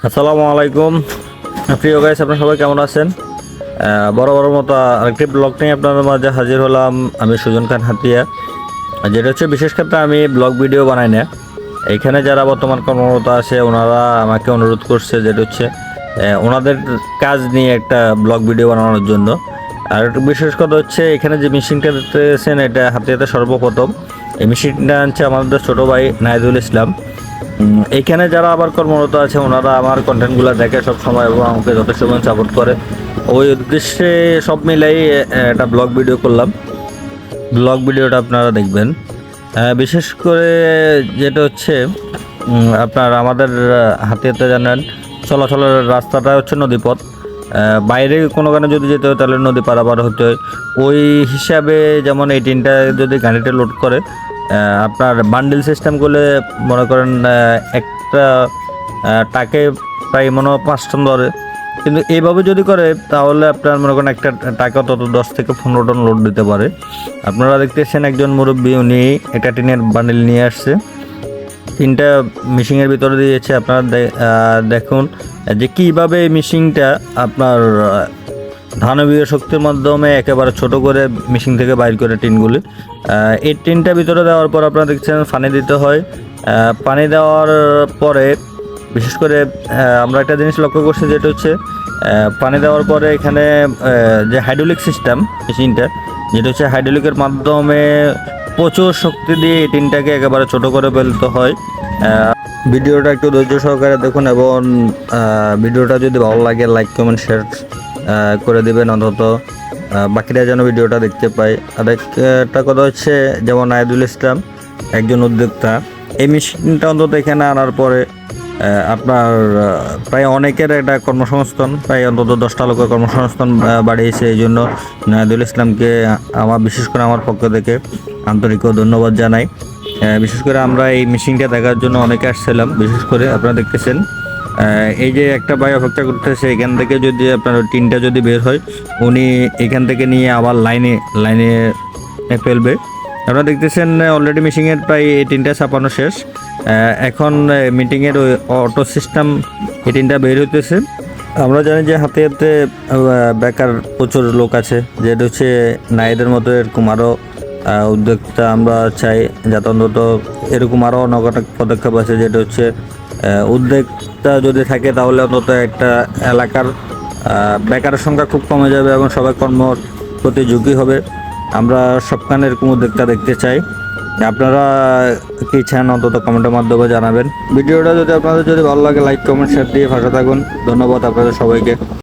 আসসালামু আলাইকুম প্রিয় গাইস, আপনারা সবাই কেমন আছেন? বড় মতো আরেকটি ব্লগ নিয়ে আপনাদের মাঝে হাজির হলাম। আমি সুজন খান হাতিয়া। যেটা হচ্ছে বিশেষ ক্ষেত্রে আমি ব্লগ ভিডিও বানাই না। এখানে যারা বর্তমান কর্মরত আছে ওনারা আমাকে অনুরোধ করছে, যেটা হচ্ছে ওনাদের কাজ নিয়ে একটা ব্লগ ভিডিও বানানোর জন্য। আর একটু বিশেষ কথা হচ্ছে, এখানে যে মেশিনটা দেখতেছেন এটা হাতিয়াতে সর্বপ্রথম। এই মেশিনটা আনছে আমাদের ছোট ভাই নাহিদুল ইসলাম। এইখানে যারা আবার কর্মরত আছে ওনারা আমার কন্টেন্টগুলো দেখে সব সময় এবং আমাকে যথেষ্ট সাপোর্ট করে। ওই উদ্দেশ্যে সব মিলাই একটা ব্লগ ভিডিও করলাম। ব্লগ ভিডিওটা আপনারা দেখবেন। বিশেষ করে যেটা হচ্ছে আপনার আমাদের হাতিয়াতে জানেন চলাচলের রাস্তাটা হচ্ছে নদীপথ। বাইরে কোনো গানে যদি যেতে হয় তাহলে নদী পারাপার হতে হয়। ওই হিসাবে যেমন এই টিনটা যদি গাড়িটা লোড করে আপনার বান্ডিল সিস্টেম করলে মনে করেন একটা টাকে প্রায় মনে হয় 5 টন ধরে। কিন্তু এইভাবে যদি করে তাহলে আপনার মনে করেন একটা টাকা তত 10 থেকে 15 টন লোড দিতে পারে। আপনারা দেখতেছেন একজন মুরব্বী উনি একটা টিনের বান্ডিল নিয়ে আসছে, 3টা মেশিনের ভিতরে দিয়েছে। আপনারা দেখুন যে কীভাবে এই মেশিনটা আপনার ধানবীয় শক্তির মাধ্যমে একেবারে ছোট করে মেশিন থেকে বাইর করে টিনগুলি এই টিনটা ভিতরে দেওয়ার পর আপনারা দেখছেন পানি দিতে হয়। পানি দেওয়ার পরে বিশেষ করে আমরা একটা জিনিস লক্ষ্য করছি, যেটা হচ্ছে পানি দেওয়ার পরে এখানে যে হাইড্রোলিক সিস্টেম মেশিনটা, যেটা হচ্ছে হাইড্রোলিকের মাধ্যমে প্রচুর শক্তি দিয়ে এই টিনটাকে একেবারে ছোট করে ফেলতে হয়। ভিডিওটা একটু ধৈর্য সহকারে দেখুন এবং ভিডিওটা যদি ভালো লাগে লাইক কমেন্ট শেয়ার করে দেবেন, অন্তত বাকিরা যেন ভিডিওটা দেখতে পায়। আর একটা কথা হচ্ছে, যেমন নাহিদুল ইসলাম একজন উদ্যোক্তা, এই মেশিনটা অন্তত এখানে আনার পরে আপনার প্রায় অনেকের একটা কর্মসংস্থান, প্রায় অন্তত 10টা লোকের কর্মসংস্থান বাড়িয়েছে। এই জন্য নাহিদুল ইসলামকে বিশেষ করে আমার পক্ষ থেকে আন্তরিক ধন্যবাদ জানাই। বিশেষ করে আমরা এই মেশিনটা দেখার জন্য অনেকে আসছিলাম। বিশেষ করে আপনারা দেখতেছেন এই যে একটা ভাই অপেক্ষা করতেছে, এখান থেকে যদি আপনার টিনটা যদি বের হয় উনি এখান থেকে নিয়ে আবার লাইনে ফেলবে। আপনারা দেখতেছেন অলরেডি মেশিনের প্রায় এই টিনটা ছাপানো শেষ। এখন মিটিংয়ের ওই অটো সিস্টেম এই টিনটা বের হইতেছে। আমরা জানি যে হাতে হাতে বেকার প্রচুর লোক আছে, যেটা হচ্ছে নাইদের মতো এরকম আরও উদ্যোক্তা আমরা চাই যাতে অন্তত এরকম আরও অনেক পদক্ষেপ আছে, যেটা হচ্ছে উদ্যোক্তা যদি থাকে তাহলে অন্তত একটা এলাকার বেকারের সংখ্যা খুব কমে যাবে এবং সবাই কর্মর প্রতি ঝুঁকি হবে। আমরা সবখানে এরকম উদ্যোক্তা দেখতে চাই। আপনারা কি চান অন্তত কমেন্টের মাধ্যমে জানাবেন। ভিডিওটা যদি আপনাদের ভালো লাগে লাইক কমেন্ট শেয়ার দিয়ে ভাষা থাকুন। ধন্যবাদ আপনাদের সবাইকে।